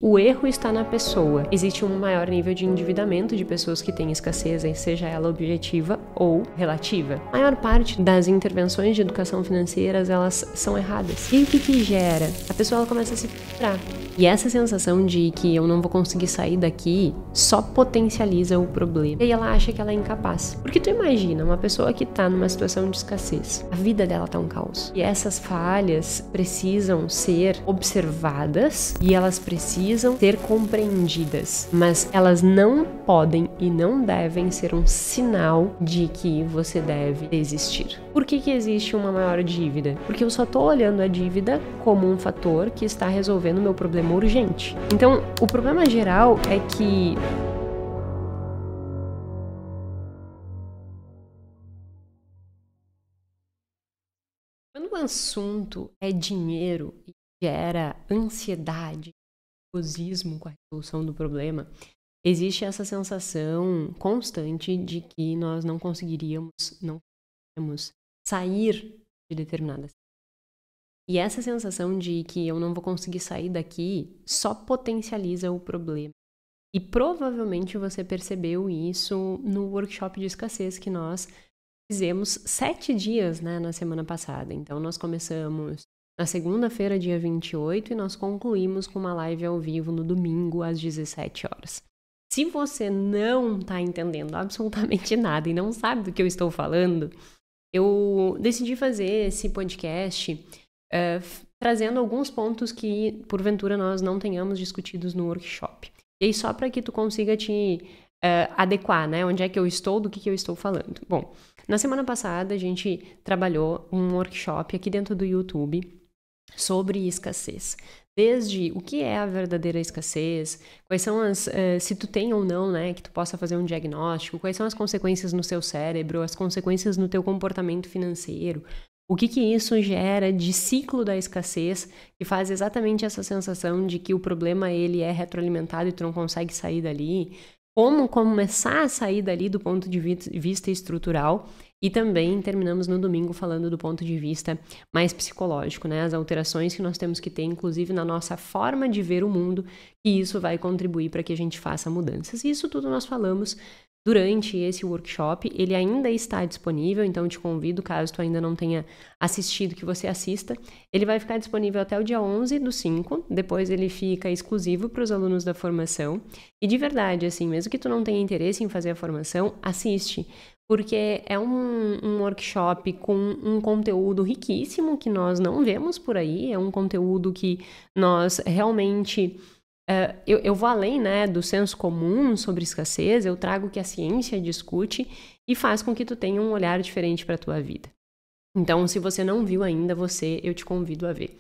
o erro está na pessoa. Existe um maior nível de endividamento de pessoas que têm escassez, seja ela objetiva ou relativa. A maior parte das intervenções de educação financeira, elas são erradas. E o que gera? A pessoa ela começa a se frustrar. E essa sensação de que eu não vou conseguir sair daqui só potencializa o problema. E aí ela acha que ela é incapaz. Porque tu imagina, uma pessoa que tá numa situação de escassez, a vida dela tá um caos. E essas falhas precisam ser observadas e elas precisam ser compreendidas. Mas elas não podem e não devem ser um sinal de que você deve desistir. Por que existe uma maior dívida? Porque eu só tô olhando a dívida como um fator que está resolvendo o meu problema urgente. Então, o problema geral é que quando o assunto é dinheiro e gera ansiedade, nervosismo com a resolução do problema, existe essa sensação constante de que nós não conseguiríamos sair de determinadas. E essa sensação de que eu não vou conseguir sair daqui só potencializa o problema. E provavelmente você percebeu isso no workshop de escassez que nós fizemos 7 dias, né, na semana passada. Então, nós começamos na segunda-feira, dia 28, e nós concluímos com uma live ao vivo no domingo, às 17 horas. Se você não está entendendo absolutamente nada e não sabe do que eu estou falando, eu decidi fazer esse podcast trazendo alguns pontos que, porventura, nós não tenhamos discutidos no workshop. E aí, só para que tu consiga te adequar, né? Onde é que eu estou, do que eu estou falando. Bom, na semana passada, a gente trabalhou um workshop aqui dentro do YouTube sobre escassez. Desde o que é a verdadeira escassez, quais são as, se tu tem ou não, né, que tu possa fazer um diagnóstico, quais são as consequências no seu cérebro, as consequências no teu comportamento financeiro, o que isso gera de ciclo da escassez, que faz exatamente essa sensação de que o problema ele é retroalimentado e tu não consegue sair dali, como começar a sair dali do ponto de vista estrutural, e também terminamos no domingo falando do ponto de vista mais psicológico, né? As alterações que nós temos que ter, inclusive na nossa forma de ver o mundo, e isso vai contribuir para que a gente faça mudanças. E isso tudo nós falamos durante esse workshop. Ele ainda está disponível, então te convido, caso tu ainda não tenha assistido, que você assista. Ele vai ficar disponível até o dia 11/5, depois ele fica exclusivo para os alunos da formação. E de verdade, assim, mesmo que tu não tenha interesse em fazer a formação, assiste, porque é um workshop com um conteúdo riquíssimo que nós não vemos por aí, é um conteúdo que nós realmente... eu vou além, né, do senso comum sobre escassez, eu trago o que a ciência discute e faz com que tu tenha um olhar diferente para a tua vida. Então, se você não viu ainda, eu te convido a ver.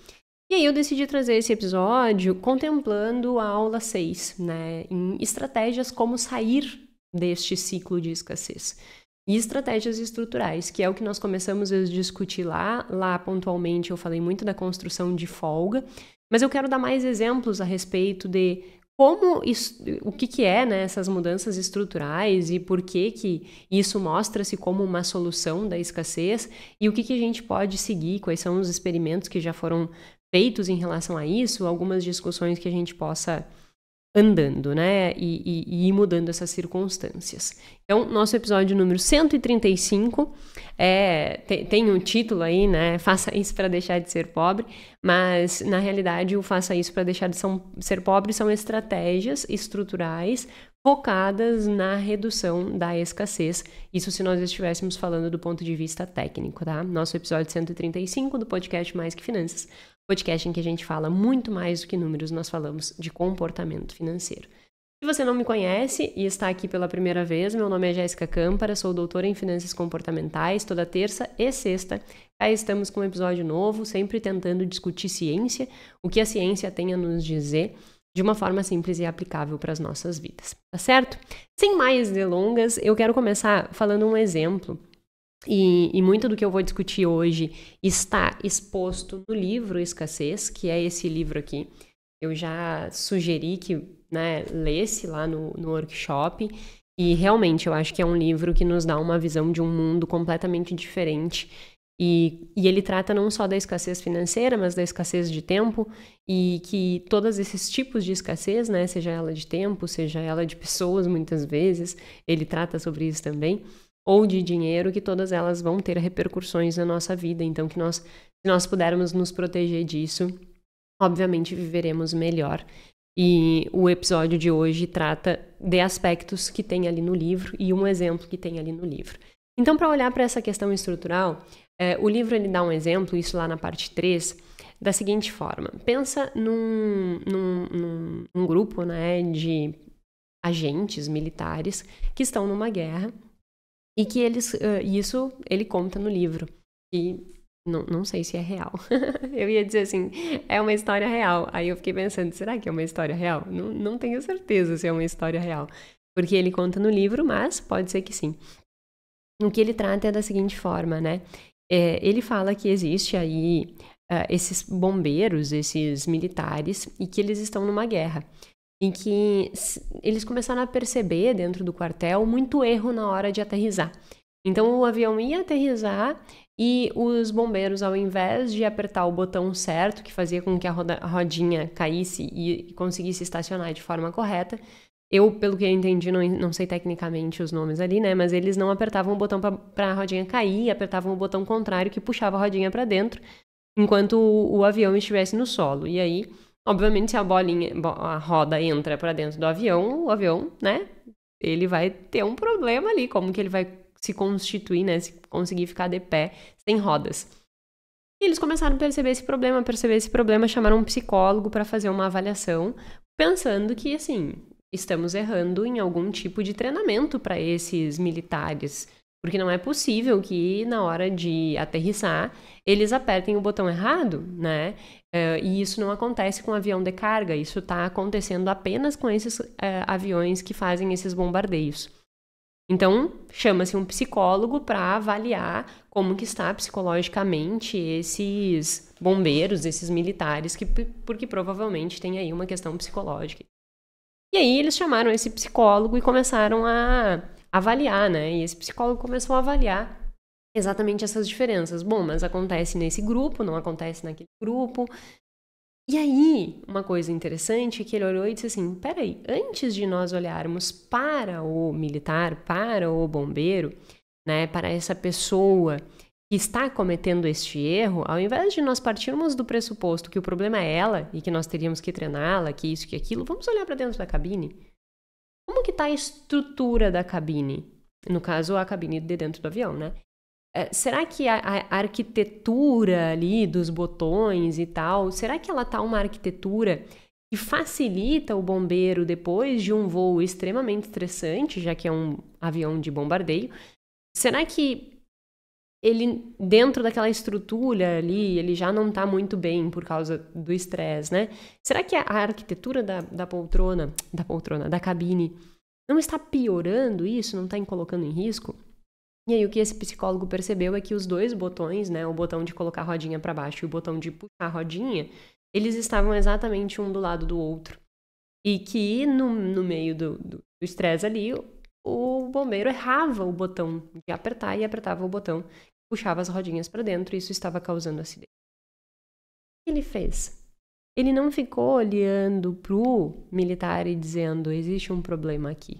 E aí eu decidi trazer esse episódio contemplando a aula 6, né, em estratégias como sair deste ciclo de escassez. E estratégias estruturais, que é o que nós começamos a discutir lá. Lá, pontualmente, eu falei muito da construção de folga, mas eu quero dar mais exemplos a respeito de como isso, o que é, né, essas mudanças estruturais e por que isso mostra-se como uma solução da escassez e o que a gente pode seguir, quais são os experimentos que já foram feitos em relação a isso, algumas discussões que a gente possa andando, né, e ir mudando essas circunstâncias. Então, nosso episódio número 135 tem um título aí, né, Faça Isso para Deixar de Ser Pobre, mas, na realidade, o Faça Isso para Deixar de Ser Pobre são estratégias estruturais focadas na redução da escassez. Isso se nós estivéssemos falando do ponto de vista técnico, tá? Nosso episódio 135 do podcast Mais Que Finanças, podcast em que a gente fala muito mais do que números, nós falamos de comportamento financeiro. Se você não me conhece e está aqui pela primeira vez, meu nome é Jéssica Câmpara, sou doutora em Finanças Comportamentais, toda terça e sexta. Aí estamos com um episódio novo, sempre tentando discutir ciência, o que a ciência tem a nos dizer, de uma forma simples e aplicável para as nossas vidas, tá certo? Sem mais delongas, eu quero começar falando um exemplo. E muito do que eu vou discutir hoje está exposto no livro Escassez, que é esse livro aqui. Eu já sugeri que, né, lesse lá no workshop e realmente eu acho que é um livro que nos dá uma visão de um mundo completamente diferente E ele trata não só da escassez financeira, mas da escassez de tempo, e que todos esses tipos de escassez, né, seja ela de tempo, seja ela de pessoas, muitas vezes, ele trata sobre isso também, ou de dinheiro, que todas elas vão ter repercussões na nossa vida. Então, se nós pudermos nos proteger disso, obviamente viveremos melhor. E o episódio de hoje trata de aspectos que tem ali no livro e um exemplo que tem ali no livro. Então, para olhar para essa questão estrutural, o livro ele dá um exemplo, isso lá na parte 3, da seguinte forma. Pensa num grupo, né, de agentes militares que estão numa guerra e que isso ele conta no livro. E não sei se é real. Eu ia dizer assim, é uma história real. Aí eu fiquei pensando, será que é uma história real? Não tenho certeza se é uma história real. Porque ele conta no livro, mas pode ser que sim. O que ele trata é da seguinte forma, né? Ele fala que existe aí esses bombeiros, esses militares, e que eles estão numa guerra. Em que eles começaram a perceber dentro do quartel muito erro na hora de aterrissar. Então o avião ia aterrissar e os bombeiros, ao invés de apertar o botão certo, que fazia com que a rodinha caísse e conseguisse estacionar de forma correta, pelo que eu entendi, não sei tecnicamente os nomes ali, né? Mas eles não apertavam o botão para a rodinha cair, apertavam o botão contrário que puxava a rodinha para dentro, enquanto o avião estivesse no solo. E aí, obviamente, se a roda entra para dentro do avião, o avião, né? Ele vai ter um problema ali, como que ele vai se constituir, né? Se conseguir ficar de pé sem rodas. E eles começaram a perceber esse problema, chamaram um psicólogo para fazer uma avaliação, pensando que, assim, estamos errando em algum tipo de treinamento para esses militares, porque não é possível que na hora de aterrissar eles apertem o botão errado, né? E isso não acontece com avião de carga, isso está acontecendo apenas com esses aviões que fazem esses bombardeios. Então, chama-se um psicólogo para avaliar como que está psicologicamente esses bombeiros, esses militares, porque provavelmente tem aí uma questão psicológica. E aí eles chamaram esse psicólogo e começaram a avaliar, né? E esse psicólogo começou a avaliar exatamente essas diferenças. Bom, mas acontece nesse grupo, não acontece naquele grupo. E aí, uma coisa interessante é que ele olhou e disse assim, peraí, antes de nós olharmos para o militar, para o bombeiro, né, para essa pessoa que está cometendo este erro, ao invés de nós partirmos do pressuposto que o problema é ela e que nós teríamos que treiná-la, que isso, que aquilo, vamos olhar para dentro da cabine. Como que está a estrutura da cabine? No caso, a cabine de dentro do avião, né? Será que a arquitetura ali dos botões e tal, será que ela tá uma arquitetura que facilita o bombeiro depois de um voo extremamente estressante, já que é um avião de bombardeio? Será que ele, dentro daquela estrutura ali, ele já não tá muito bem por causa do estresse, né? Será que a arquitetura da cabine não está piorando isso, não está colocando em risco? E aí o que esse psicólogo percebeu é que os dois botões, né, o botão de colocar a rodinha para baixo e o botão de puxar a rodinha, eles estavam exatamente um do lado do outro. E que no meio do estresse ali, o bombeiro errava o botão de apertar e apertava o botão, puxava as rodinhas para dentro e isso estava causando acidente. O que ele fez? Ele não ficou olhando pro militar e dizendo, existe um problema aqui.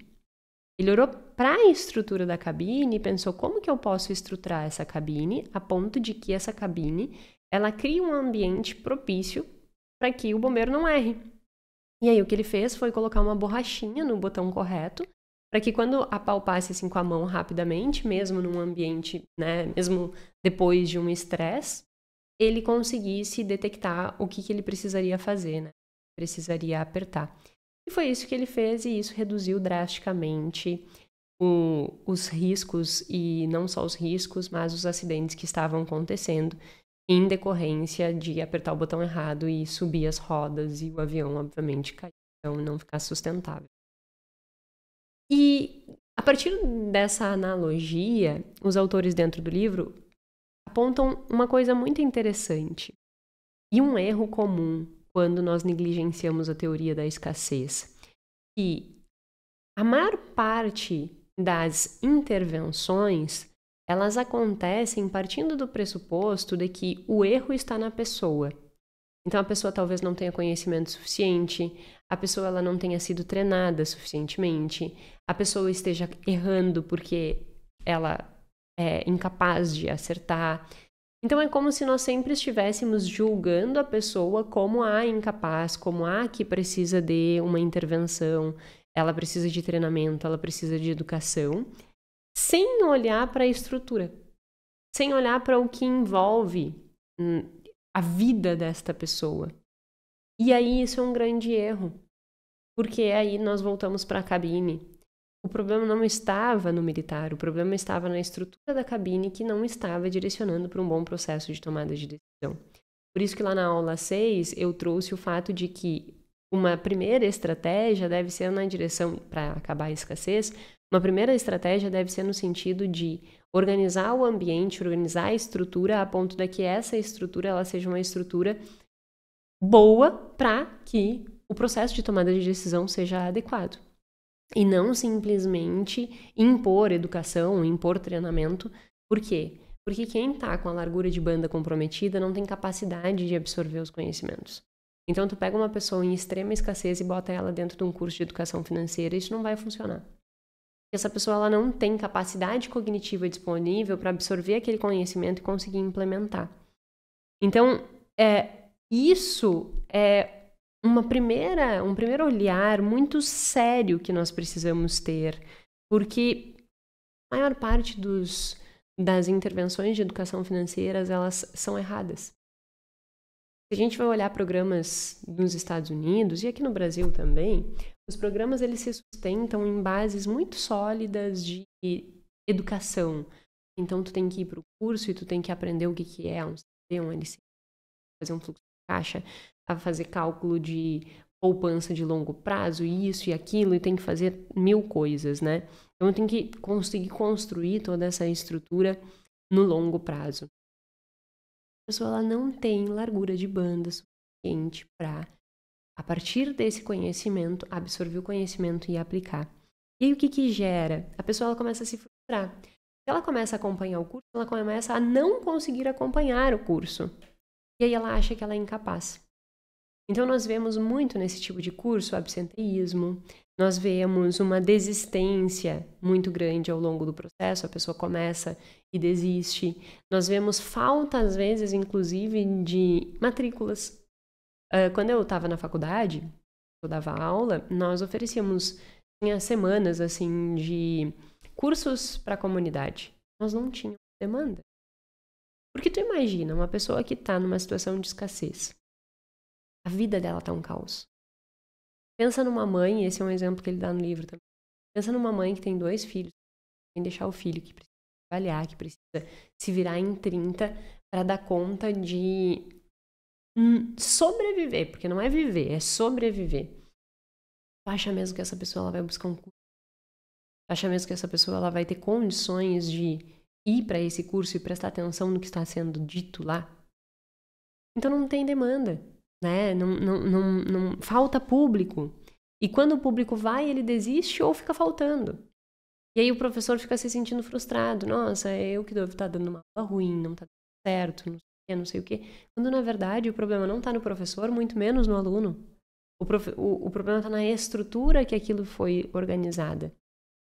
Ele olhou para a estrutura da cabine e pensou como que eu posso estruturar essa cabine a ponto de que essa cabine ela crie um ambiente propício para que o bombeiro não erre. E aí o que ele fez foi colocar uma borrachinha no botão correto para que quando apalpasse assim com a mão rapidamente, mesmo num ambiente, né, mesmo depois de um estresse, ele conseguisse detectar o que ele precisaria fazer, né? Precisaria apertar. E foi isso que ele fez e isso reduziu drasticamente os riscos, e não só os riscos, mas os acidentes que estavam acontecendo em decorrência de apertar o botão errado e subir as rodas e o avião, obviamente, cair, então não ficar sustentável. E a partir dessa analogia, os autores dentro do livro apontam uma coisa muito interessante e um erro comum quando nós negligenciamos a teoria da escassez, que a maior parte das intervenções elas acontecem partindo do pressuposto de que o erro está na pessoa. Então, a pessoa talvez não tenha conhecimento suficiente, a pessoa ela não tenha sido treinada suficientemente, a pessoa esteja errando porque ela é incapaz de acertar. Então, é como se nós sempre estivéssemos julgando a pessoa como a incapaz, como a que precisa de uma intervenção, ela precisa de treinamento, ela precisa de educação, sem olhar para a estrutura, sem olhar para o que envolve a vida desta pessoa. E aí isso é um grande erro, porque aí nós voltamos para a cabine. O problema não estava no militar, o problema estava na estrutura da cabine que não estava direcionando para um bom processo de tomada de decisão. Por isso que lá na aula 6 eu trouxe o fato de que uma primeira estratégia deve ser na direção, para acabar a escassez, uma primeira estratégia deve ser no sentido de organizar o ambiente, organizar a estrutura a ponto de que essa estrutura ela seja uma estrutura boa para que o processo de tomada de decisão seja adequado. E não simplesmente impor educação, impor treinamento. Por quê? Porque quem está com a largura de banda comprometida não tem capacidade de absorver os conhecimentos. Então, tu pega uma pessoa em extrema escassez e bota ela dentro de um curso de educação financeira, isso não vai funcionar. Essa pessoa ela não tem capacidade cognitiva disponível para absorver aquele conhecimento e conseguir implementar. Então, isso é um primeiro olhar muito sério que nós precisamos ter, porque a maior parte das intervenções de educação financeira, elas são erradas. Se a gente vai olhar programas nos Estados Unidos e aqui no Brasil também, os programas eles se sustentam em bases muito sólidas de educação. Então, tu tem que ir para o curso e tu tem que aprender o que é um CD, um LC, fazer um fluxo de caixa, a fazer cálculo de poupança de longo prazo, isso e aquilo, e tem que fazer 1000 coisas, né? Então, tem que conseguir construir toda essa estrutura no longo prazo. A pessoa ela não tem largura de banda suficiente para, a partir desse conhecimento, absorver o conhecimento e aplicar. E aí o que gera? A pessoa ela começa a se frustrar. Se ela começa a acompanhar o curso, ela começa a não conseguir acompanhar o curso. E aí ela acha que ela é incapaz. Então nós vemos muito nesse tipo de curso absenteísmo, nós vemos uma desistência muito grande ao longo do processo, a pessoa começa e desiste. Nós vemos falta, às vezes, inclusive, de matrículas. Quando eu estava na faculdade, eu dava aula, nós oferecíamos, tinha semanas, assim, de cursos para a comunidade. Nós não tínhamos demanda. Porque tu imagina, uma pessoa que está numa situação de escassez, a vida dela está um caos. Pensa numa mãe, esse é um exemplo que ele dá no livro também. Pensa numa mãe que tem 2 filhos, tem que deixar o filho, que precisa trabalhar, que precisa se virar em 30 para dar conta de sobreviver, porque não é viver, é sobreviver. Tu acha mesmo que essa pessoa ela vai buscar um curso? Tu acha mesmo que essa pessoa ela vai ter condições de ir para esse curso e prestar atenção no que está sendo dito lá? Então não tem demanda. Né? Não falta público. E quando o público vai, ele desiste ou fica faltando. E aí o professor fica se sentindo frustrado. Nossa, eu que devo estar dando uma aula ruim, não está dando certo, não sei o quê. Quando, na verdade, o problema não está no professor, muito menos no aluno. O problema está na estrutura que aquilo foi organizada.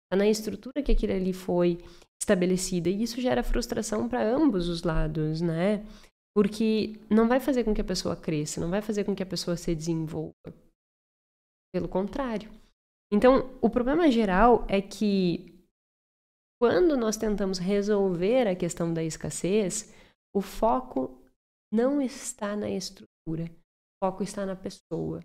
Está na estrutura que aquilo ali foi estabelecida. E isso gera frustração para ambos os lados, né? Porque não vai fazer com que a pessoa cresça, não vai fazer com que a pessoa se desenvolva. Pelo contrário. Então, o problema geral é que quando nós tentamos resolver a questão da escassez, o foco não está na estrutura, o foco está na pessoa.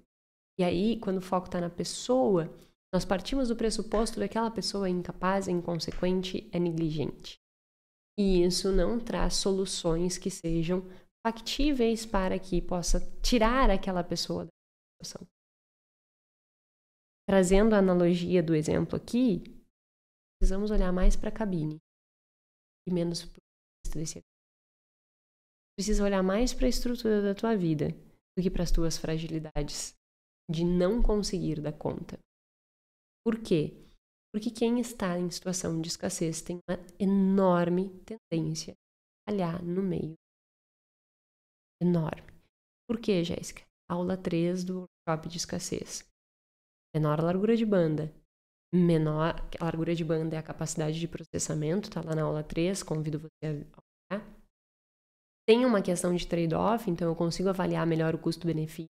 E aí, quando o foco está na pessoa, nós partimos do pressuposto daquela pessoa é incapaz, é inconsequente, é negligente. E isso não traz soluções que sejam factíveis para que possa tirar aquela pessoa da situação. Trazendo a analogia do exemplo aqui, precisamos olhar mais para a cabine e menos para o resto desse. Precisa olhar mais para a estrutura da tua vida do que para as tuas fragilidades de não conseguir dar conta. Por quê? Porque quem está em situação de escassez tem uma enorme tendência a falhar no meio. Enorme. Por quê, Jéssica? Aula 3 do workshop de escassez. Menor largura de banda. Menor a largura de banda é a capacidade de processamento, tá lá na aula 3, convido você a olhar. Tem uma questão de trade-off, então eu consigo avaliar melhor o custo-benefício,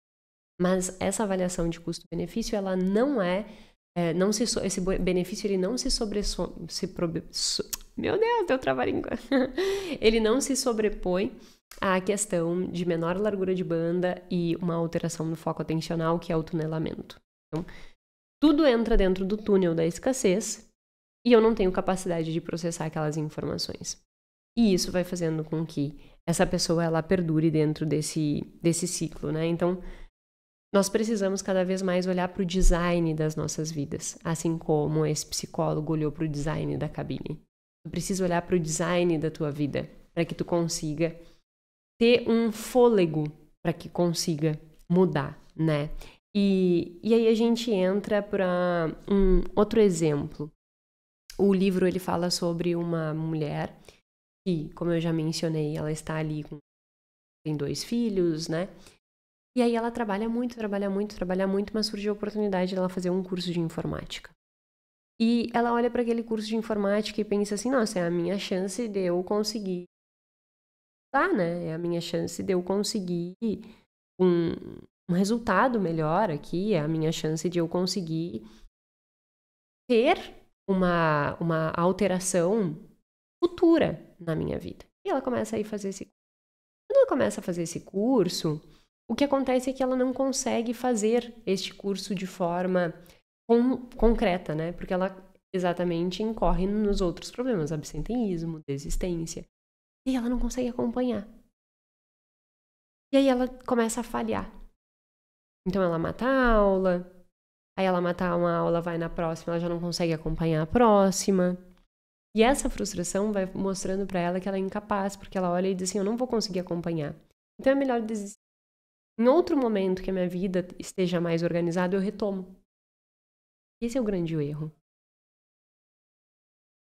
mas essa avaliação de custo-benefício, ela não esse benefício ele não se meu Deus, deu trava-língua. Ele não se sobrepõe à questão de menor largura de banda e uma alteração no foco atencional, que é o tunelamento. Então, tudo entra dentro do túnel da escassez e eu não tenho capacidade de processar aquelas informações. E isso vai fazendo com que essa pessoa ela perdure dentro desse ciclo, né? Então, nós precisamos cada vez mais olhar para o design das nossas vidas, assim como esse psicólogo olhou para o design da cabine. Tu precisa olhar para o design da tua vida para que tu consiga ter um fôlego para que consiga mudar, né? E aí a gente entra para um outro exemplo. O livro ele fala sobre uma mulher que, como eu já mencionei, ela está ali tem 2 filhos, né? E aí ela trabalha muito, mas surgiu a oportunidade de ela fazer um curso de informática. E ela olha para aquele curso de informática e pensa assim, nossa, é a minha chance de eu conseguir, né? É a minha chance de eu conseguir um resultado melhor aqui, é a minha chance de eu conseguir ter uma alteração futura na minha vida. E ela começa a ir fazer esse curso. Quando ela começa a fazer esse curso, o que acontece é que ela não consegue fazer este curso de forma concreta, né? Porque ela exatamente incorre nos outros problemas, absenteísmo, desistência. E ela não consegue acompanhar. E aí ela começa a falhar. Então ela mata a aula, aí ela mata uma aula, vai na próxima, ela já não consegue acompanhar a próxima. E essa frustração vai mostrando para ela que ela é incapaz, porque ela olha e diz assim, eu não vou conseguir acompanhar. Então é melhor desistir. Em outro momento que a minha vida esteja mais organizada, eu retomo. Esse é o grande erro.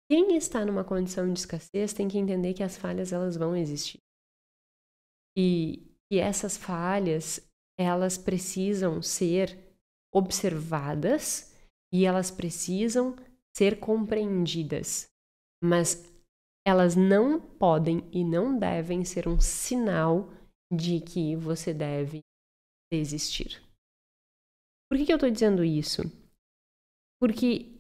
Quem está numa condição de escassez tem que entender que as falhas elas vão existir. E essas falhas, elas precisam ser observadas e elas precisam ser compreendidas. Mas elas não podem e não devem ser um sinal de que você deve desistir. Por que eu estou dizendo isso? Porque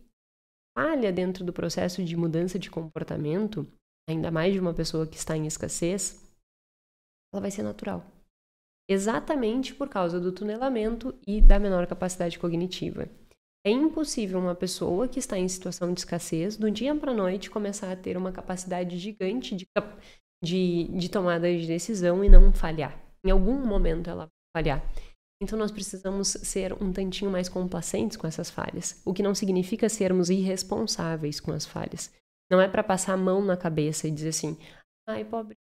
falha dentro do processo de mudança de comportamento, ainda mais de uma pessoa que está em escassez, ela vai ser natural. Exatamente por causa do tunelamento e da menor capacidade cognitiva. É impossível uma pessoa que está em situação de escassez, do dia para a noite, começar a ter uma capacidade gigante de tomada de decisão e não falhar. Em algum momento ela vai falhar. Então nós precisamos ser um tantinho mais complacentes com essas falhas, o que não significa sermos irresponsáveis com as falhas. Não é para passar a mão na cabeça e dizer assim, ai, pobre,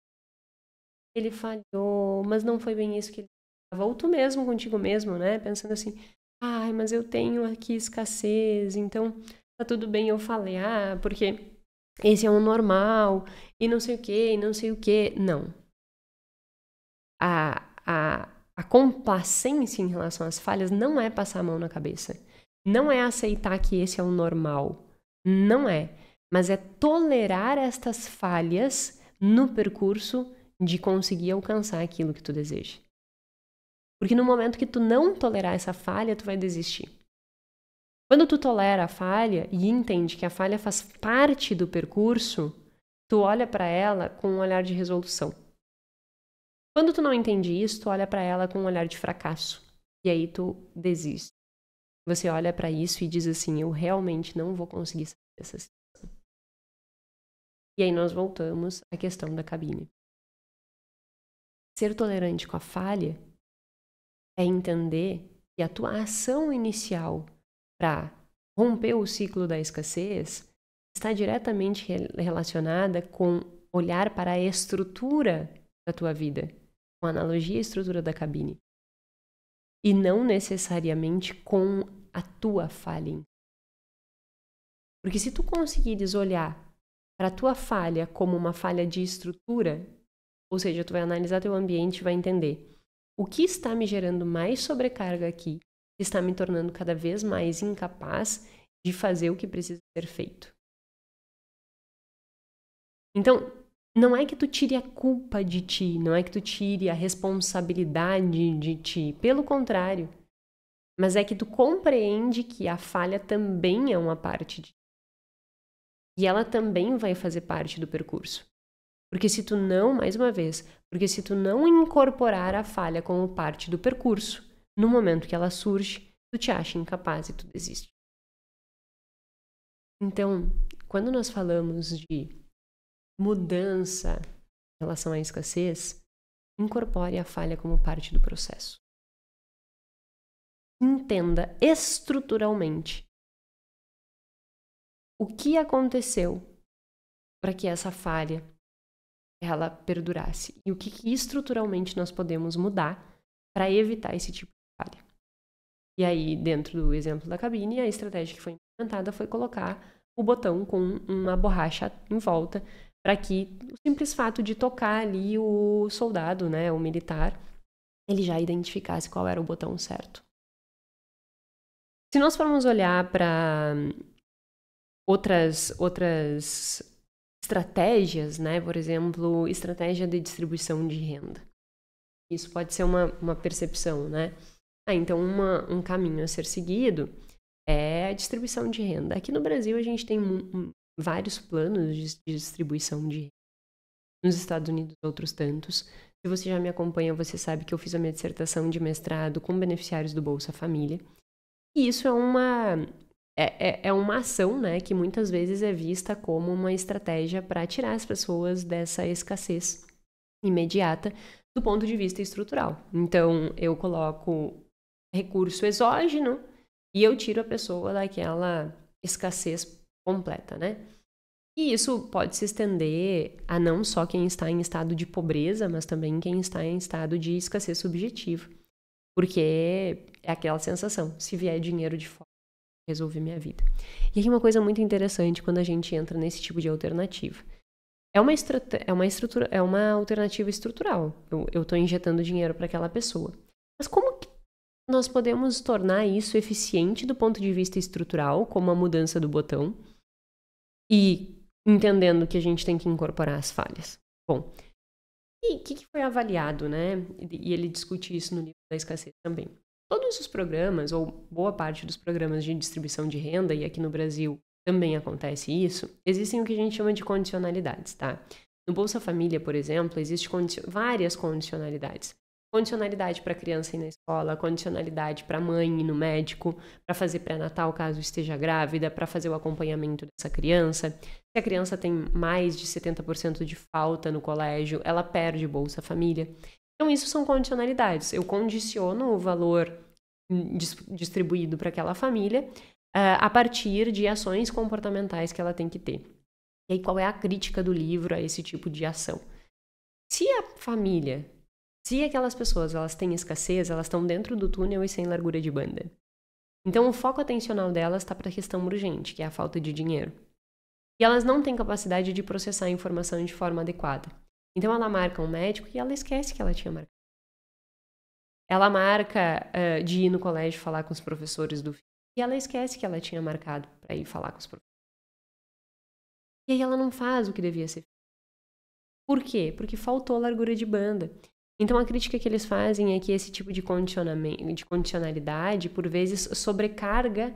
ele falhou, mas não foi bem isso que ele estava. Ou tu mesmo contigo mesmo, né? Pensando assim, ai, mas eu tenho aqui escassez, então tá tudo bem eu falhar, porque esse é o normal, e não sei o quê, e não sei o quê. Não. A complacência em relação às falhas não é passar a mão na cabeça. Não é aceitar que esse é o normal. Não é. Mas é tolerar estas falhas no percurso de conseguir alcançar aquilo que tu deseja. Porque no momento que tu não tolerar essa falha, tu vai desistir. Quando tu tolera a falha e entende que a falha faz parte do percurso, tu olha para ela com um olhar de resolução. Quando tu não entende isso, tu olha para ela com um olhar de fracasso. E aí tu desiste. Você olha para isso e diz assim, eu realmente não vou conseguir sair dessa situação. E aí nós voltamos à questão da cabine. Ser tolerante com a falha é entender que a tua ação inicial para romper o ciclo da escassez está diretamente relacionada com olhar para a estrutura da tua vida, com a analogia à estrutura da cabine, e não necessariamente com a tua falha. Porque se tu conseguires olhar para a tua falha como uma falha de estrutura, ou seja, tu vai analisar teu ambiente e vai entender o que está me gerando mais sobrecarga aqui, está me tornando cada vez mais incapaz de fazer o que precisa ser feito. Então, não é que tu tire a culpa de ti, não é que tu tire a responsabilidade de ti, pelo contrário, mas é que tu compreende que a falha também é uma parte de ti. E ela também vai fazer parte do percurso. Porque se tu não, mais uma vez, porque se tu não incorporar a falha como parte do percurso, no momento que ela surge, tu te acha incapaz e tu desiste. Então, quando nós falamos de mudança em relação à escassez, incorpore a falha como parte do processo. Entenda estruturalmente o que aconteceu para que essa falha ela perdurasse e o que estruturalmente nós podemos mudar para evitar esse tipo de falha. E aí, dentro do exemplo da cabine, a estratégia que foi implementada foi colocar o botão com uma borracha em volta para que o simples fato de tocar ali o soldado, né, o militar, ele já identificasse qual era o botão certo. Se nós formos olhar para outras estratégias, né, por exemplo, estratégia de distribuição de renda. Isso pode ser uma percepção, né? Então, um caminho a ser seguido é a distribuição de renda. Aqui no Brasil, a gente tem vários planos de distribuição de renda. Nos Estados Unidos, outros tantos. Se você já me acompanha, você sabe que eu fiz a minha dissertação de mestrado com beneficiários do Bolsa Família. E isso é uma ação, né, que muitas vezes é vista como uma estratégia para tirar as pessoas dessa escassez imediata do ponto de vista estrutural. Então, eu coloco recurso exógeno e eu tiro a pessoa daquela escassez completa, né? E isso pode se estender a não só quem está em estado de pobreza, mas também quem está em estado de escassez subjetiva. Porque é aquela sensação, se vier dinheiro de fora, resolver minha vida. E aí uma coisa muito interessante quando a gente entra nesse tipo de alternativa. É uma alternativa estrutural. Eu estou injetando dinheiro para aquela pessoa. Mas como que nós podemos tornar isso eficiente do ponto de vista estrutural, como a mudança do botão, e entendendo que a gente tem que incorporar as falhas? Bom, e o que foi avaliado, né? E ele discute isso no livro da escassez também. Todos os programas, ou boa parte dos programas de distribuição de renda, e aqui no Brasil também acontece isso, existem o que a gente chama de condicionalidades, tá? No Bolsa Família, por exemplo, existem várias condicionalidades. Condicionalidade para criança ir na escola, condicionalidade para mãe ir no médico, para fazer pré-natal caso esteja grávida, para fazer o acompanhamento dessa criança. Se a criança tem mais de 70% de falta no colégio, ela perde Bolsa Família. Então, isso são condicionalidades. Eu condiciono o valor distribuído para aquela família a partir de ações comportamentais que ela tem que ter. E aí, qual é a crítica do livro a esse tipo de ação? Se a família, se aquelas pessoas elas têm escassez, elas estão dentro do túnel e sem largura de banda. Então, o foco atencional delas está para a questão urgente, que é a falta de dinheiro. E elas não têm capacidade de processar a informação de forma adequada. Então, ela marca um médico e ela esquece que ela tinha marcado. Ela marca de ir no colégio falar com os professores do filho e ela esquece que ela tinha marcado para ir falar com os professores. E aí ela não faz o que devia ser feito. Por quê? Porque faltou largura de banda. Então, a crítica que eles fazem é que esse tipo de condicionalidade, por vezes, sobrecarrega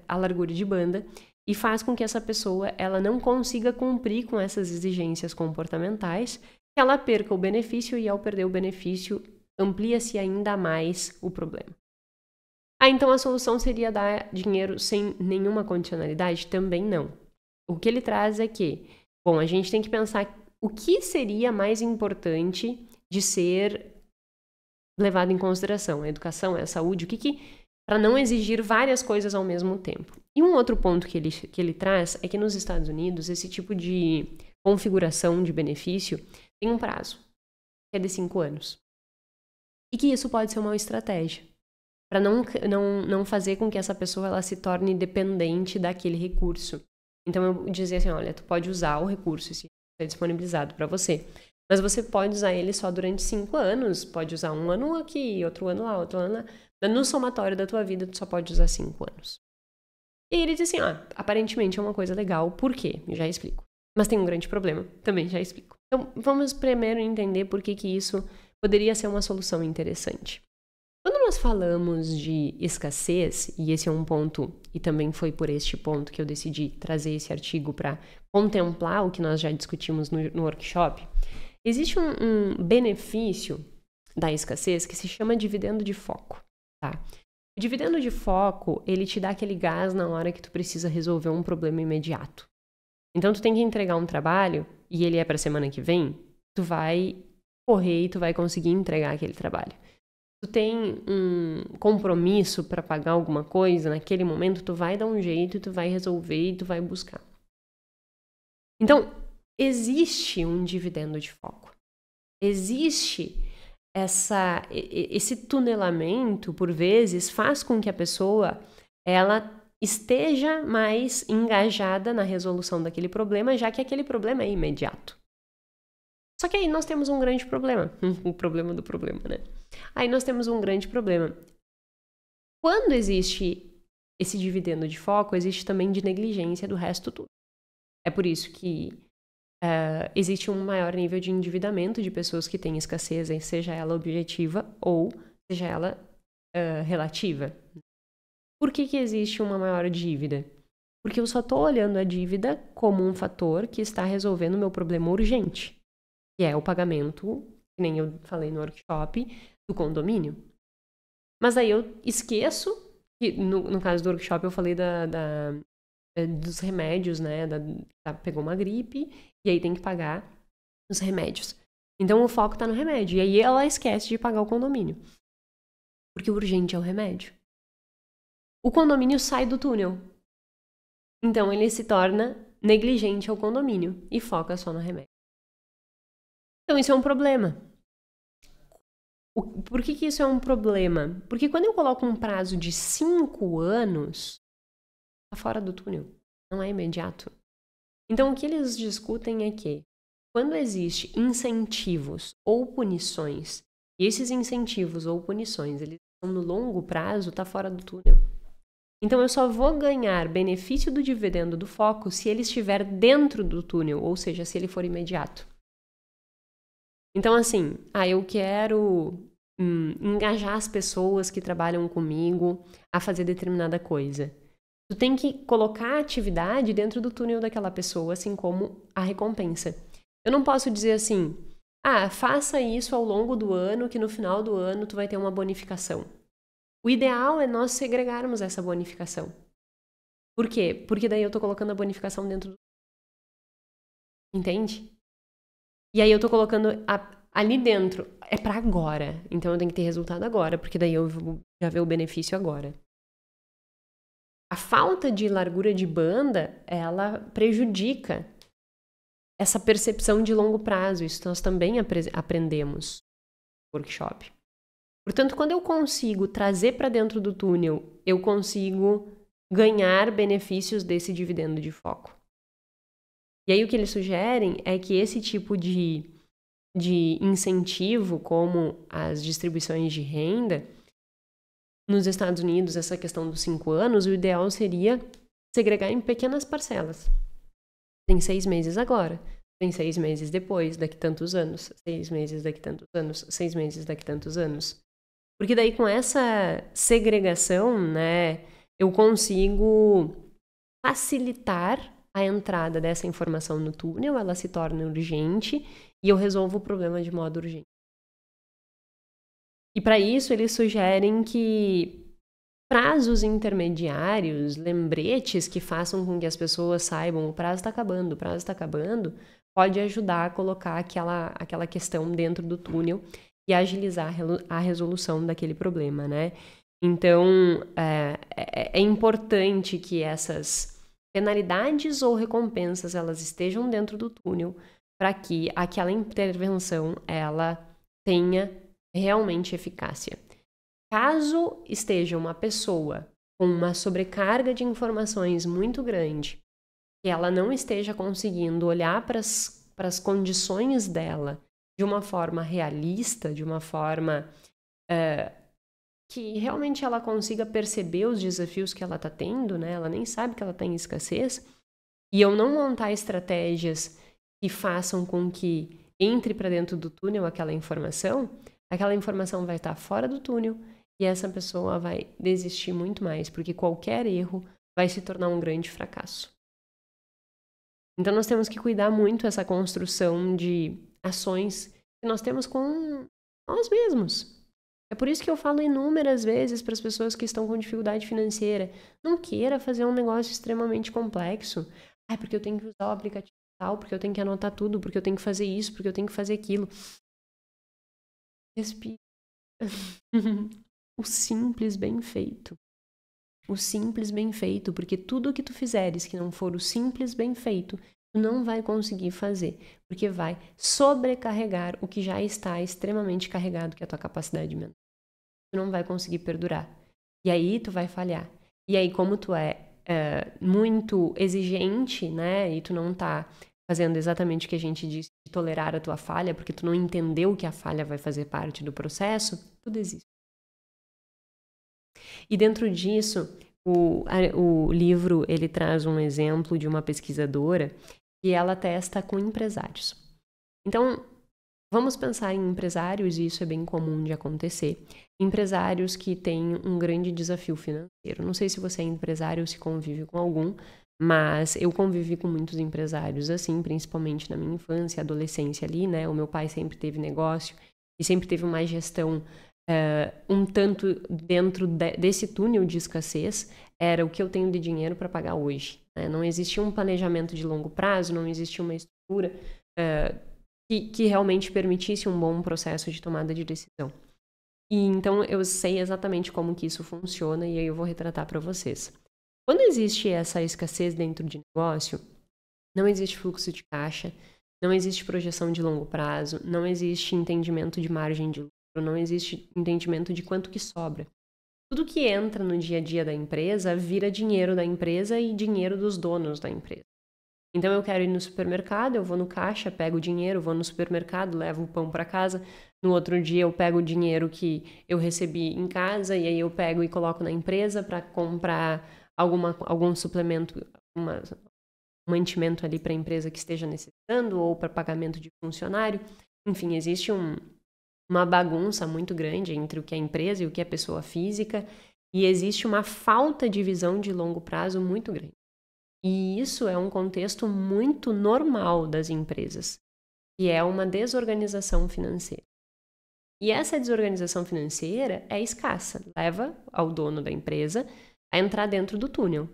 a largura de banda e faz com que essa pessoa ela não consiga cumprir com essas exigências comportamentais, que ela perca o benefício e, ao perder o benefício, amplia-se ainda mais o problema. Então a solução seria dar dinheiro sem nenhuma condicionalidade? Também não. O que ele traz é que, bom, a gente tem que pensar o que seria mais importante de ser levado em consideração. A educação, a saúde, para não exigir várias coisas ao mesmo tempo. E um outro ponto que ele traz é que nos Estados Unidos esse tipo de configuração de benefício tem um prazo, que é de 5 anos. E que isso pode ser uma estratégia. para não fazer com que essa pessoa ela se torne dependente daquele recurso. Então eu dizia assim, olha, tu pode usar o recurso se é disponibilizado para você, mas você pode usar ele só durante 5 anos, pode usar um ano aqui, outro ano lá, outro ano lá. No somatório da tua vida, tu só pode usar 5 anos. E ele disse assim, aparentemente é uma coisa legal, por quê? Já explico. Mas tem um grande problema, também já explico. Então, vamos primeiro entender por que isso poderia ser uma solução interessante. Quando nós falamos de escassez, e esse é um ponto, e também foi por este ponto que eu decidi trazer esse artigo para contemplar o que nós já discutimos no workshop, existe um benefício da escassez que se chama dividendo de foco, tá? O dividendo de foco, ele te dá aquele gás na hora que tu precisa resolver um problema imediato. Então, tu tem que entregar um trabalho, e ele é para semana que vem, tu vai correr e tu vai conseguir entregar aquele trabalho. Tu tem um compromisso para pagar alguma coisa, naquele momento tu vai dar um jeito, tu vai resolver e tu vai buscar. Então, existe um dividendo de foco. Existe esse tunelamento, por vezes, faz com que a pessoa ela esteja mais engajada na resolução daquele problema, já que aquele problema é imediato. Só que aí nós temos um grande problema. O problema do problema, né? Aí nós temos um grande problema. Quando existe esse dividendo de foco, existe também de negligência do resto tudo. É por isso que existe um maior nível de endividamento de pessoas que têm escassez, seja ela objetiva ou seja ela relativa. Por que existe uma maior dívida? Porque eu só estou olhando a dívida como um fator que está resolvendo o meu problema urgente, que é o pagamento, que nem eu falei no workshop, do condomínio. Mas aí eu esqueço, que no caso do workshop eu falei dos remédios, né? Pegou uma gripe e aí tem que pagar os remédios. Então o foco está no remédio. E aí ela esquece de pagar o condomínio. Porque o urgente é o remédio. O condomínio sai do túnel. Então ele se torna negligente ao condomínio e foca só no remédio. Então isso é um problema. Por que isso é um problema? Porque quando eu coloco um prazo de 5 anos, tá fora do túnel, não é imediato. Então o que eles discutem é que quando existe incentivos ou punições, e esses incentivos ou punições, eles estão no longo prazo, tá fora do túnel. Então eu só vou ganhar benefício do dividendo do foco se ele estiver dentro do túnel, ou seja, se ele for imediato. Então, assim, eu quero engajar as pessoas que trabalham comigo a fazer determinada coisa. Tu tem que colocar a atividade dentro do túnel daquela pessoa, assim como a recompensa. Eu não posso dizer assim, faça isso ao longo do ano, que no final do ano tu vai ter uma bonificação. O ideal é nós segregarmos essa bonificação. Por quê? Porque daí eu tô colocando a bonificação dentro do... Entende? E aí eu tô colocando ali dentro, é para agora. Então eu tenho que ter resultado agora, porque daí eu vou já ver o benefício agora. A falta de largura de banda, ela prejudica essa percepção de longo prazo. Isso nós também aprendemos no workshop. Portanto, quando eu consigo trazer para dentro do túnel, eu consigo ganhar benefícios desse dividendo de foco. E aí o que eles sugerem é que esse tipo de incentivo, como as distribuições de renda, nos Estados Unidos, essa questão dos 5 anos, o ideal seria segregar em pequenas parcelas. Tem 6 meses agora, tem 6 meses depois, daqui tantos anos, 6 meses daqui tantos anos, 6 meses daqui tantos anos. Porque daí com essa segregação, né, eu consigo facilitar a entrada dessa informação no túnel, ela se torna urgente e eu resolvo o problema de modo urgente. E para isso eles sugerem que prazos intermediários, lembretes que façam com que as pessoas saibam o prazo está acabando, pode ajudar a colocar aquela questão dentro do túnel e agilizar a resolução daquele problema, né? Então, é importante que essas penalidades ou recompensas elas estejam dentro do túnel para que aquela intervenção ela tenha realmente eficácia. Caso esteja uma pessoa com uma sobrecarga de informações muito grande, que ela não esteja conseguindo olhar para as condições dela de uma forma realista, de uma forma que realmente ela consiga perceber os desafios que ela está tendo, né? Ela nem sabe que ela está em escassez, e eu não montar estratégias que façam com que entre para dentro do túnel aquela informação vai estar fora do túnel e essa pessoa vai desistir muito mais, porque qualquer erro vai se tornar um grande fracasso. Então nós temos que cuidar muito essa construção de ações que nós temos com nós mesmos. É por isso que eu falo inúmeras vezes para as pessoas que estão com dificuldade financeira, não queira fazer um negócio extremamente complexo. Porque eu tenho que usar o aplicativo tal, porque eu tenho que anotar tudo, porque eu tenho que fazer isso, porque eu tenho que fazer aquilo. Respira. O simples bem feito. O simples bem feito, porque tudo que tu fizeres que não for o simples bem feito, tu não vai conseguir fazer, porque vai sobrecarregar o que já está extremamente carregado, que é a tua capacidade mental. Tu não vai conseguir perdurar. E aí tu vai falhar. E aí, como tu é muito exigente, né, e tu não tá fazendo exatamente o que a gente disse, de tolerar a tua falha, porque tu não entendeu que a falha vai fazer parte do processo, tu desiste. E dentro disso, o livro, ele traz um exemplo de uma pesquisadora que ela testa com empresários. Então, vamos pensar em empresários, e isso é bem comum de acontecer. Empresários que têm um grande desafio financeiro. Não sei se você é empresário ou se convive com algum, mas eu convivi com muitos empresários assim, principalmente na minha infância, adolescência ali, né? O meu pai sempre teve negócio e sempre teve uma gestão um tanto dentro desse túnel de escassez, era o que eu tenho de dinheiro para pagar hoje. Né? Não existia um planejamento de longo prazo, não existia uma estrutura que realmente permitisse um bom processo de tomada de decisão. E então eu sei exatamente como que isso funciona e aí eu vou retratar para vocês. Quando existe essa escassez dentro de negócio, não existe fluxo de caixa, não existe projeção de longo prazo, não existe entendimento de margem de lucro, não existe entendimento de quanto que sobra. Tudo que entra no dia a dia da empresa vira dinheiro da empresa e dinheiro dos donos da empresa. Então eu quero ir no supermercado, eu vou no caixa, pego o dinheiro, vou no supermercado, levo o pão para casa. No outro dia eu pego o dinheiro que eu recebi em casa e aí eu pego e coloco na empresa para comprar algum suplemento, um mantimento ali para a empresa que esteja necessitando ou para pagamento de funcionário. Enfim, existe uma bagunça muito grande entre o que é empresa e o que é pessoa física e existe uma falta de visão de longo prazo muito grande. E isso é um contexto muito normal das empresas, que é uma desorganização financeira. E essa desorganização financeira é escassa, leva ao dono da empresa a entrar dentro do túnel.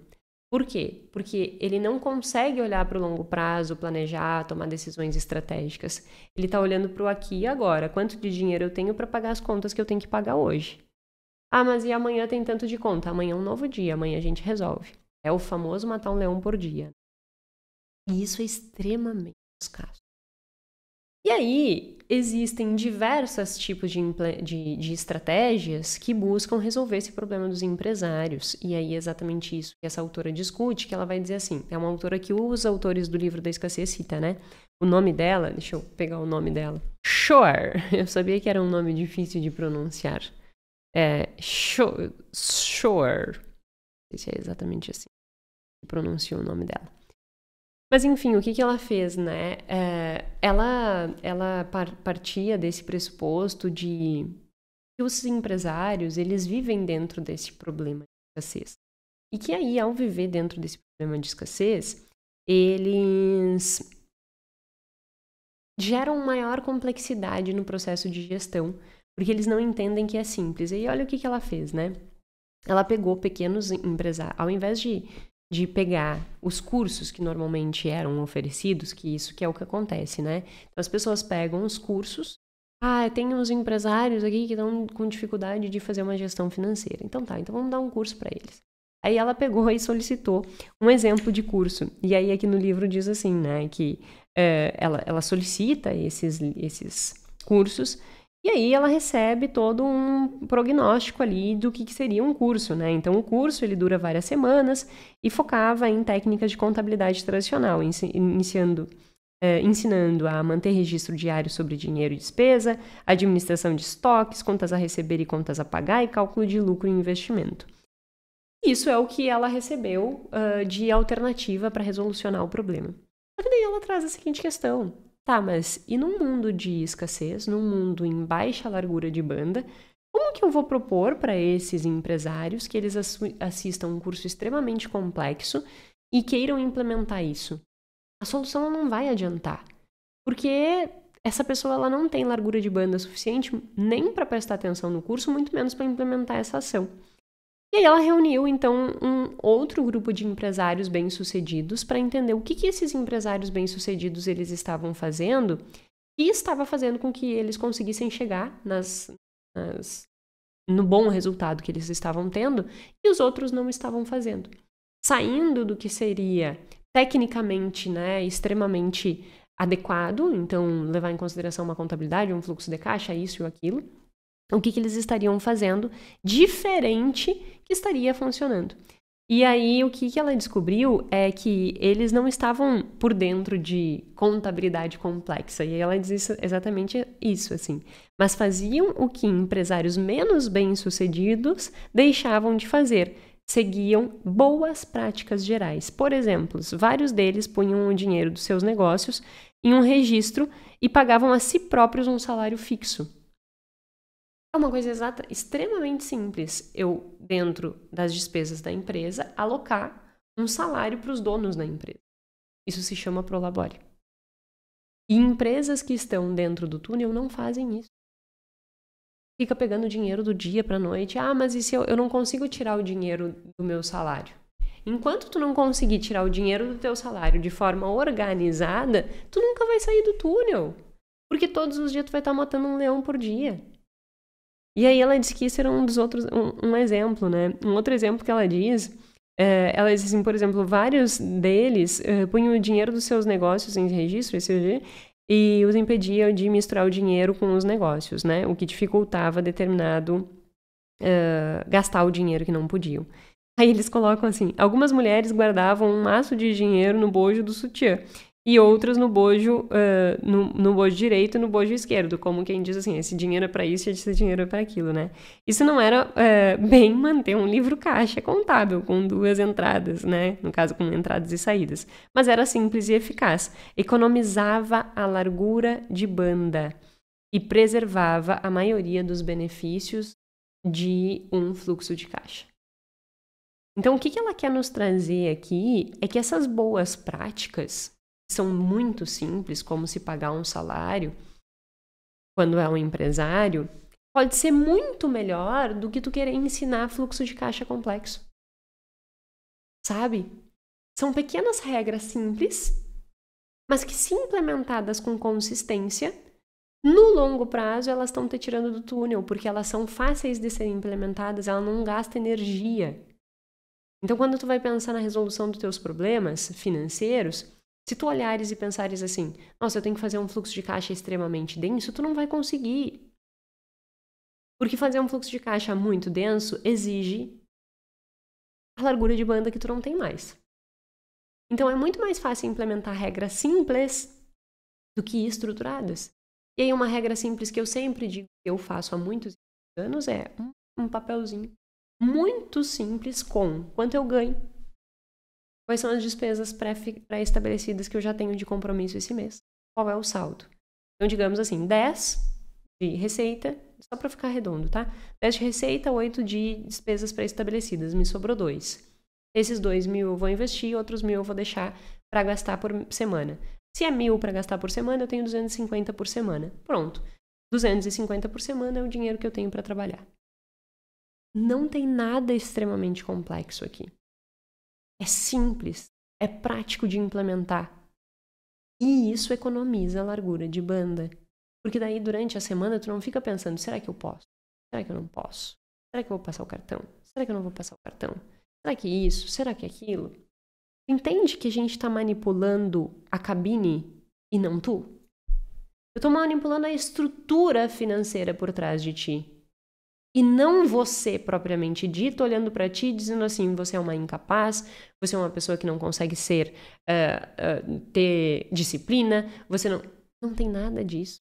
Por quê? Porque ele não consegue olhar para o longo prazo, planejar, tomar decisões estratégicas. Ele está olhando para o aqui e agora. Quanto de dinheiro eu tenho para pagar as contas que eu tenho que pagar hoje? Mas e amanhã tem tanto de conta? Amanhã é um novo dia, amanhã a gente resolve. É o famoso matar um leão por dia. E isso é extremamente escasso. E aí, existem diversos tipos de estratégias que buscam resolver esse problema dos empresários. E aí é exatamente isso que essa autora discute, que ela vai dizer assim, é uma autora que os autores do livro da escassez cita, né? O nome dela, deixa eu pegar o nome dela. Shore. Eu sabia que era um nome difícil de pronunciar. Shore. Não sei se é exatamente assim que pronuncia o nome dela. Mas enfim, o que ela fez, né? Ela partia desse pressuposto de que os empresários, eles vivem dentro desse problema de escassez. E que aí, ao viver dentro desse problema de escassez, eles geram maior complexidade no processo de gestão, porque eles não entendem que é simples. E aí, olha o que ela fez, né? Ela pegou pequenos empresários, ao invés de pegar os cursos que normalmente eram oferecidos, que isso que é o que acontece, né? Então, as pessoas pegam os cursos, tem uns empresários aqui que estão com dificuldade de fazer uma gestão financeira. Então vamos dar um curso para eles. Aí ela pegou e solicitou um exemplo de curso. E aí aqui no livro diz assim, né, que ela solicita esses cursos E aí ela recebe todo um prognóstico ali do que seria um curso, né? Então o curso ele dura várias semanas e focava em técnicas de contabilidade tradicional, ensinando a manter registro diário sobre dinheiro e despesa, administração de estoques, contas a receber e contas a pagar e cálculo de lucro e investimento. Isso é o que ela recebeu de alternativa para resolucionar o problema. Só que daí ela traz a seguinte questão. Tá, mas e num mundo de escassez, num mundo em baixa largura de banda, como que eu vou propor para esses empresários que eles assistam um curso extremamente complexo e queiram implementar isso? A solução não vai adiantar, porque essa pessoa ela não tem largura de banda suficiente nem para prestar atenção no curso, muito menos para implementar essa ação. E aí ela reuniu, então, um outro grupo de empresários bem-sucedidos para entender o que esses empresários bem-sucedidos eles estavam fazendo e estava fazendo com que eles conseguissem chegar no bom resultado que eles estavam tendo e os outros não estavam fazendo. Saindo do que seria tecnicamente, né, extremamente adequado, então levar em consideração uma contabilidade, um fluxo de caixa, isso e aquilo, o que eles estariam fazendo diferente que estaria funcionando. E aí, o que ela descobriu é que eles não estavam por dentro de contabilidade complexa. E ela diz exatamente isso, assim. Mas faziam o que empresários menos bem-sucedidos deixavam de fazer. Seguiam boas práticas gerais. Por exemplo, vários deles punham o dinheiro dos seus negócios em um registro e pagavam a si próprios um salário fixo. É uma coisa extremamente simples. Eu, dentro das despesas da empresa, alocar um salário para os donos da empresa. Isso se chama Prolabore. E empresas que estão dentro do túnel não fazem isso. Fica pegando dinheiro do dia para a noite. Ah, mas e se eu não consigo tirar o dinheiro do meu salário? Enquanto tu não conseguir tirar o dinheiro do teu salário de forma organizada, tu nunca vai sair do túnel. Porque todos os dias tu vai estar matando um leão por dia. E aí ela diz que isso era um exemplo, né? Um outro exemplo que ela diz assim, por exemplo, vários deles punham o dinheiro dos seus negócios em registro, ECG, e os impediam de misturar o dinheiro com os negócios, né? O que dificultava gastar o dinheiro que não podiam. Aí eles colocam assim, algumas mulheres guardavam um maço de dinheiro no bojo do sutiã e outras no bojo direito e no bojo esquerdo, como quem diz assim, esse dinheiro é para isso e esse dinheiro é para aquilo, né? Isso não era bem manter um livro caixa contábil com 2 entradas, né? No caso, com entradas e saídas. Mas era simples e eficaz. Economizava a largura de banda e preservava a maioria dos benefícios de um fluxo de caixa. Então, o que ela quer nos trazer aqui é que essas boas práticas são muito simples, como se pagar um salário quando é um empresário, pode ser muito melhor do que tu querer ensinar fluxo de caixa complexo. Sabe? São pequenas regras simples, mas que se implementadas com consistência, no longo prazo elas estão te tirando do túnel, porque elas são fáceis de serem implementadas, ela não gasta energia. Então, quando tu vai pensar na resolução dos teus problemas financeiros, se tu olhares e pensares assim, nossa, eu tenho que fazer um fluxo de caixa extremamente denso, tu não vai conseguir. Porque fazer um fluxo de caixa muito denso exige a largura de banda que tu não tem mais. Então, é muito mais fácil implementar regras simples do que estruturadas. E aí, uma regra simples que eu sempre digo que eu faço há muitos anos é um papelzinho muito simples com quanto eu ganho, quais são as despesas pré-estabelecidas que eu já tenho de compromisso esse mês, qual é o saldo. Então, digamos assim, 10 de receita, só para ficar redondo, tá? 10 de receita, 8 de despesas pré-estabelecidas, me sobrou 2. Esses 2.000 eu vou investir, outros 1.000 eu vou deixar para gastar por semana. Se é 1.000 para gastar por semana, eu tenho 250 por semana. Pronto. 250 por semana é o dinheiro que eu tenho para trabalhar. Não tem nada extremamente complexo aqui. É simples, é prático de implementar. E isso economiza a largura de banda. Porque daí, durante a semana, tu não fica pensando, será que eu posso? Será que eu não posso? Será que eu vou passar o cartão? Será que eu não vou passar o cartão? Será que isso? Será que aquilo? Entende que a gente está manipulando a cabine e não tu? Eu tô manipulando a estrutura financeira por trás de ti. E não você propriamente dito, olhando para ti, dizendo assim, você é uma incapaz, você é uma pessoa que não consegue ter disciplina, você não tem nada disso.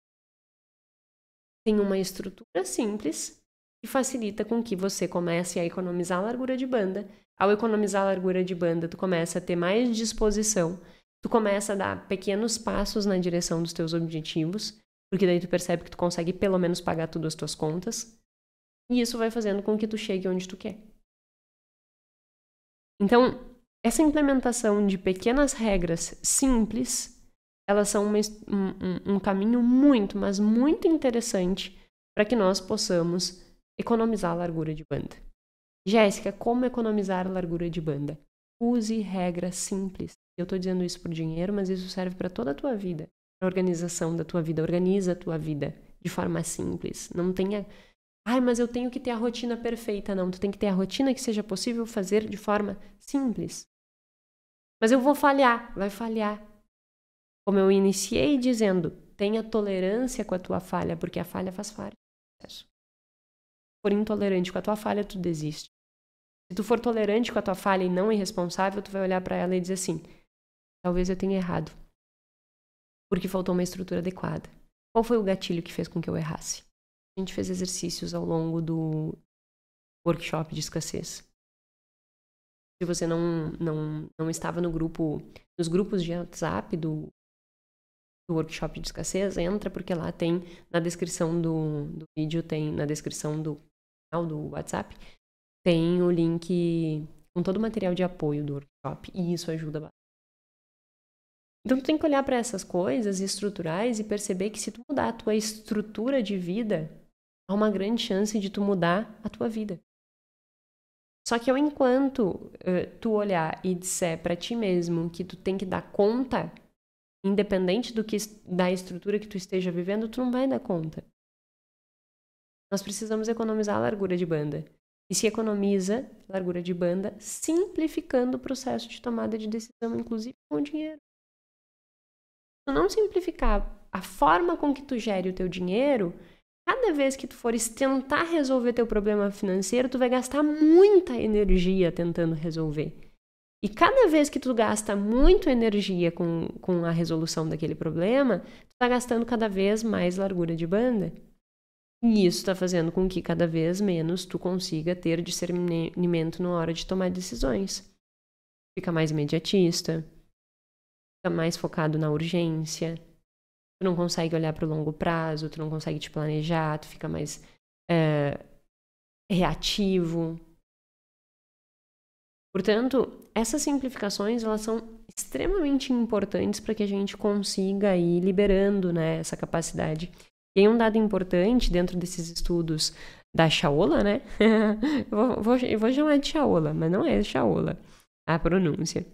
Tem uma estrutura simples que facilita com que você comece a economizar a largura de banda. Ao economizar a largura de banda, tu começa a ter mais disposição, tu começa a dar pequenos passos na direção dos teus objetivos, porque daí tu percebe que tu consegue pelo menos pagar tudo as tuas contas. E isso vai fazendo com que tu chegue onde tu quer. Então, essa implementação de pequenas regras simples, elas são um caminho muito, mas muito interessante para que nós possamos economizar a largura de banda. Jéssica, como economizar a largura de banda? Use regras simples. Eu estou dizendo isso por dinheiro, mas isso serve para toda a tua vida. Para a organização da tua vida. Organiza a tua vida de forma simples. Não tenha... Ai, mas eu tenho que ter a rotina perfeita. Não, tu tem que ter a rotina que seja possível fazer de forma simples. Mas eu vou falhar. Vai falhar. Como eu iniciei dizendo, tenha tolerância com a tua falha, porque a falha faz parte do processo. Se for intolerante com a tua falha, tu desiste. Se tu for tolerante com a tua falha e não irresponsável, tu vai olhar para ela e dizer assim, talvez eu tenha errado, porque faltou uma estrutura adequada. Qual foi o gatilho que fez com que eu errasse? A gente fez exercícios ao longo do workshop de escassez. Se você não estava nos grupos de WhatsApp do workshop de escassez, entra, porque lá tem, na descrição do vídeo, tem na descrição do canal do WhatsApp, tem o link com todo o material de apoio do workshop, e isso ajuda bastante. Então, tu tem que olhar para essas coisas estruturais e perceber que se tu mudar a tua estrutura de vida, há uma grande chance de tu mudar a tua vida. Só que enquanto tu olhar e disser para ti mesmo que tu tem que dar conta, independente da estrutura que tu esteja vivendo, tu não vai dar conta. Nós precisamos economizar a largura de banda. E se economiza largura de banda simplificando o processo de tomada de decisão, inclusive com o dinheiro. Se tu não simplificar a forma com que tu gere o teu dinheiro, cada vez que tu fores tentar resolver teu problema financeiro, tu vai gastar muita energia tentando resolver. E cada vez que tu gasta muita energia com a resolução daquele problema, tu tá gastando cada vez mais largura de banda. E isso está fazendo com que cada vez menos tu consiga ter discernimento na hora de tomar decisões. Fica mais imediatista, fica mais focado na urgência, tu não consegue olhar para o longo prazo, tu não consegue te planejar, tu fica mais reativo. Portanto, essas simplificações, elas são extremamente importantes para que a gente consiga ir liberando, né, essa capacidade. E aí um dado importante dentro desses estudos da Shaola, né? eu vou chamar de Shaola, mas não é Shaola a pronúncia.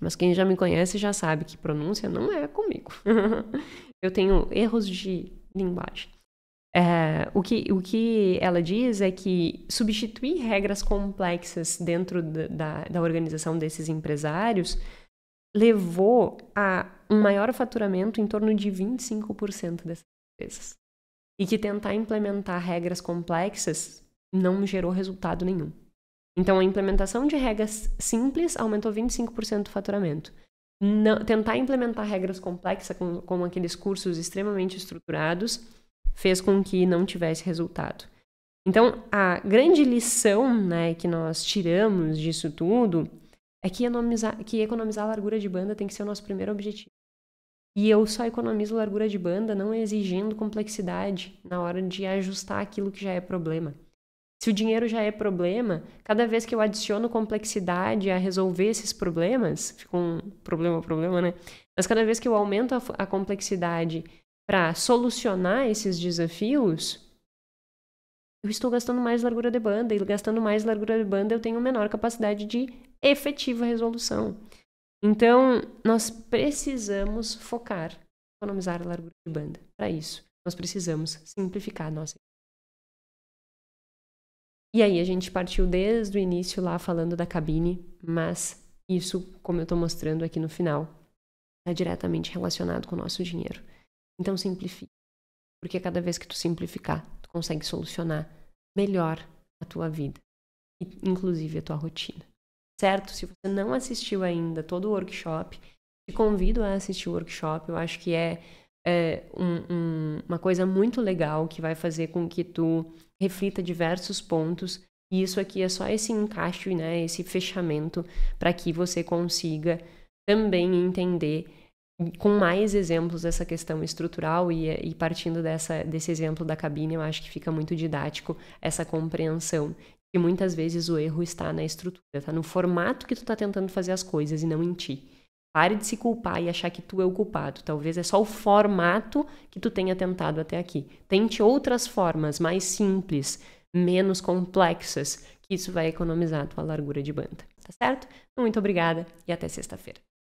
Mas quem já me conhece já sabe que pronúncia não é comigo. Eu tenho erros de linguagem. O que ela diz é que substituir regras complexas dentro da organização desses empresários levou a um maior faturamento em torno de 25% dessas empresas. E que tentar implementar regras complexas não gerou resultado nenhum. Então, a implementação de regras simples aumentou 25% do faturamento. Tentar implementar regras complexas, como aqueles cursos extremamente estruturados, fez com que não tivesse resultado. Então, a grande lição, né, que nós tiramos disso tudo é que economizar a largura de banda tem que ser o nosso primeiro objetivo. E eu só economizo largura de banda não exigindo complexidade na hora de ajustar aquilo que já é problema. Se o dinheiro já é problema, cada vez que eu adiciono complexidade a resolver esses problemas, fica um problema, né? Mas cada vez que eu aumento a complexidade para solucionar esses desafios, eu estou gastando mais largura de banda. E gastando mais largura de banda, eu tenho menor capacidade de efetiva resolução. Então, nós precisamos focar, economizar a largura de banda. Para isso, nós precisamos simplificar a nossa. E aí, a gente partiu desde o início lá falando da cabine, mas isso, como eu estou mostrando aqui no final, está diretamente relacionado com o nosso dinheiro. Então simplifica. Porque cada vez que tu simplificar, tu consegue solucionar melhor a tua vida. E, inclusive a tua rotina. Certo? Se você não assistiu ainda todo o workshop, te convido a assistir o workshop. Eu acho que é uma coisa muito legal que vai fazer com que tu reflita diversos pontos. E isso aqui é só esse encaixe, né, esse fechamento para que você consiga também entender com mais exemplos essa questão estrutural e partindo desse exemplo da cabine, eu acho que fica muito didático essa compreensão. Que muitas vezes o erro está na estrutura, está no formato que tu está tentando fazer as coisas e não em ti. Pare de se culpar e achar que tu é o culpado. Talvez é só o formato que tu tenha tentado até aqui. Tente outras formas mais simples, menos complexas, que isso vai economizar a tua largura de banda. Tá certo? Muito obrigada e até sexta-feira.